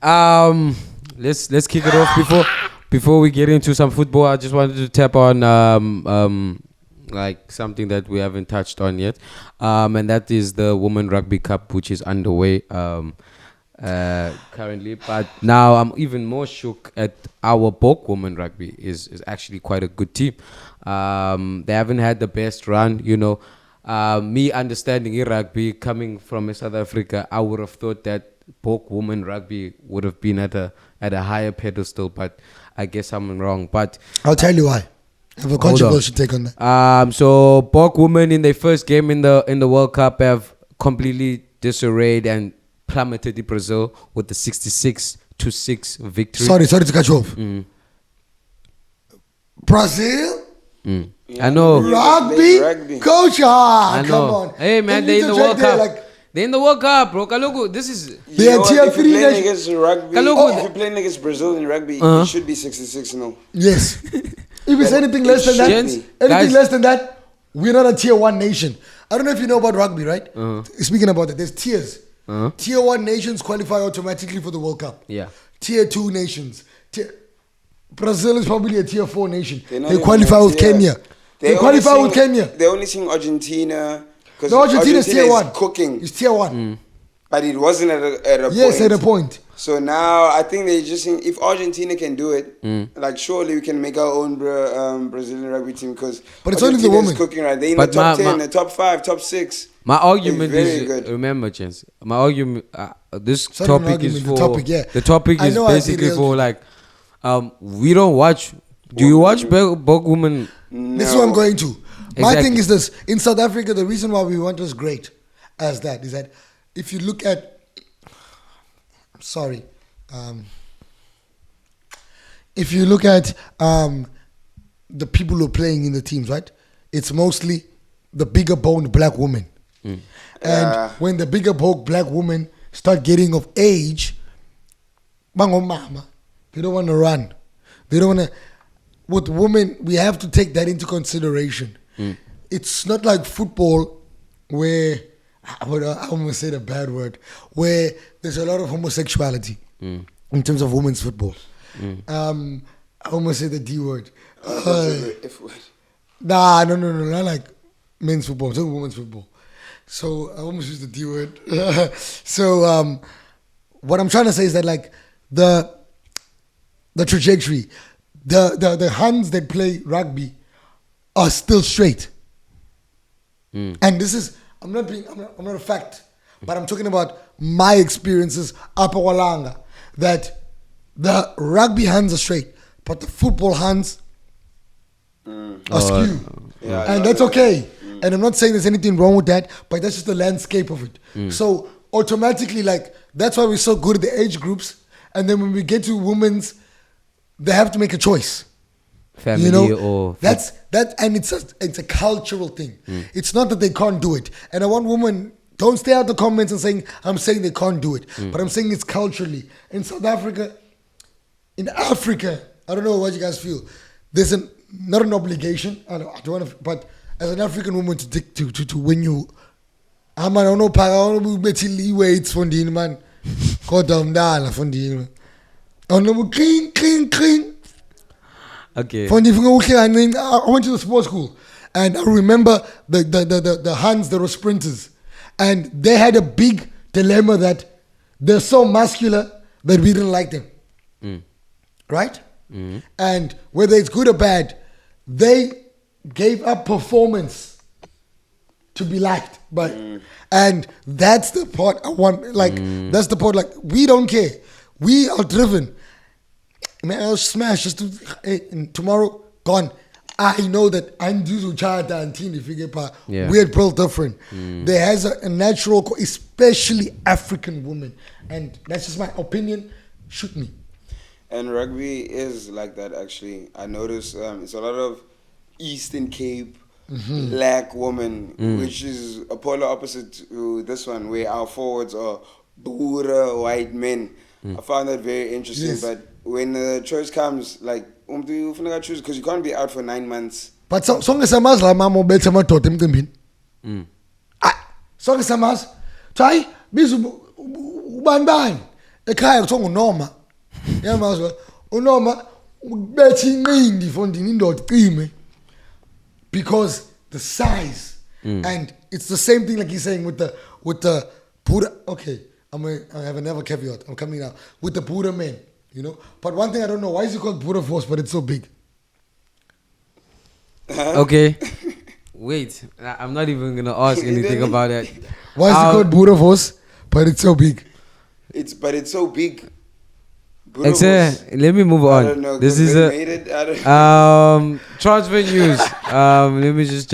Let's kick it off before we get into some football. I just wanted to tap on like something that we haven't touched on yet, and that is the Women Rugby Cup, which is underway currently. But now I'm even more shook at our Bok Women Rugby is actually quite a good team. They haven't had the best run, you know. Me understanding rugby coming from South Africa, I would have thought that Bok Women Rugby would have been at a higher pedestal, but I guess I'm wrong. But I'll tell you why. I have a controversial take on that. So Bok Women in their first game in the World Cup have completely disarrayed and plummeted Brazil with the 66-6 victory. Sorry to cut you off. Brazil? Yeah, I know. Rugby? Coach, come on. Hey, man, they're in the World Cup. They're in the World Cup, bro. Kalogo, this is... They are tier 3 against rugby. If you're playing against Brazil in rugby, it should be 66-0. Yes. If it's anything less than that, less than that, we're not a tier 1 nation. I don't know if you know about rugby, right? Speaking about it, there's tiers. Tier 1 nations qualify automatically for the World Cup. Yeah. Tier 2 nations. Brazil is probably a tier 4 nation. They qualify with Kenya. They qualify with Kenya. They're only seeing Argentina. No, Argentina is tier 1. Cooking. It's tier 1. But it wasn't at a point. Yes, at a point. So now I think they just think if Argentina can do it, like surely we can make our own Brazilian rugby team because but it's only the women cooking right. They're in the top 10, the top 5, top 6. My argument is good. Remember, Chance. My argument. This topic is for the topic is basically for like we don't watch. Do you watch Bok Women? No. This is what I'm going to. My thing is this: in South Africa, the reason why we weren't as great as that is that if you look at, if you look at the people who are playing in the teams, right? It's mostly the bigger boned black women, and when the bigger boned black women start getting of age, mama, they don't want to run. They don't want to. With women, we have to take that into consideration. It's not like football where, I almost said a bad word, where there's a lot of homosexuality in terms of women's football. I almost said the D word. F word. Nah, no, not like men's football, it's women's football. So I almost used the D word. So what I'm trying to say is that like the trajectory, the hands that play rugby are still straight. And this is, I'm not a fact, but I'm talking about my experiences Upper Walanga, that the rugby hands are straight, but the football hands are skewed. And that's okay. And I'm not saying there's anything wrong with that, but that's just the landscape of it. So automatically, like, that's why we're so good at the age groups. And then when we get to women's, they have to make a choice. Family, you know, or and it's a cultural thing. It's not that they can't do it. And I want women, don't stay out the comments and saying I'm saying they can't do it, but I'm saying it's culturally. In South Africa, I don't know what you guys feel. There's not an obligation. I don't want to, but as an African woman to win you, I don't know weights from the man. Go down from the clean. Okay. I went to the sports school, and I remember the Huns, that were sprinters, and they had a big dilemma that they're so muscular that we didn't like them, right? And whether it's good or bad, they gave up performance to be liked, and that's the part I want. Like that's the part. Like we don't care. We are driven. Man, I'll smash just tomorrow gone. I know that Anduzu Chata and Tini Figure we're built different. There has a natural, especially African women, and that's just my opinion. Shoot me. And rugby is like that actually. I notice it's a lot of Eastern Cape black women, which is a polar opposite to this one, where our forwards are Boera white men. I found that very interesting, but when the choice comes, like, you choose because you can't be out for 9 months. But song is a mas la mama better ma totem timbin. Song is a mas. Try bisu ban. ekhaya kuthiwa unoma yamazi unoma ubethe inqindi fondini indoda icime because the size and it's the same thing like he's saying with the Buddha. Okay, I have another caveat. I'm coming now with the Buddha men, you know. But one thing I don't know, why is it called Buddha Force but it's so big? Okay. Wait, I'm not even gonna ask anything about that. Why is it called Buddha Force but it's so big? It's so big. Let me move on. I don't know. This is they a made it. I don't know. transfer news. Let me just